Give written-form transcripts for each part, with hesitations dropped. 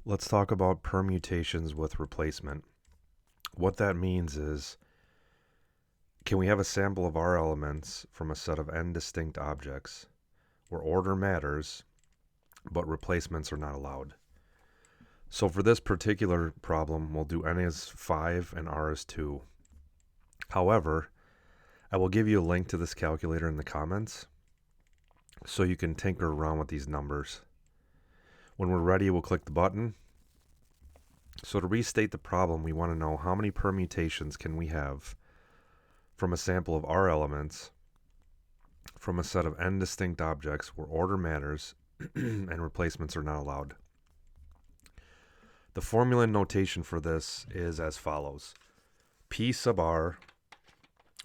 Let's talk about permutations with replacement. What that means is, can we have a sample of R elements from a set of n distinct objects where order matters, but replacements are not allowed? So for this particular problem, we'll do n is 5 and r is 2. However, I will give you a link to this calculator in the comments so you can tinker around with these numbers. When we're ready, we'll click the button. So to restate the problem, we want to know how many permutations can we have from a sample of R elements from a set of n distinct objects where order matters and replacements are not allowed. The formula and notation for this is as follows. P sub r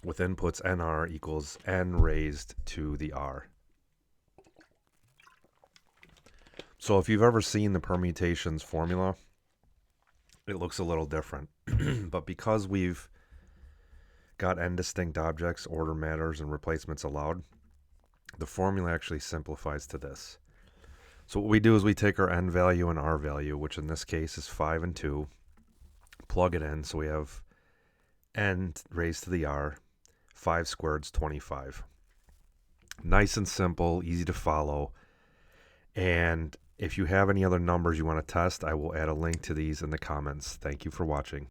with inputs nr equals n raised to the r. So if you've ever seen the permutations formula, it looks a little different. But because we've got n distinct objects, order matters, and replacements allowed, the formula actually simplifies to this. So what we do is we take our n value and r value, which in this case is 5 and 2, plug it in, so we have n raised to the r, 5 squared is 25. Nice and simple, easy to follow. And if you have any other numbers you want to test, I will add a link to these in the comments. Thank you for watching.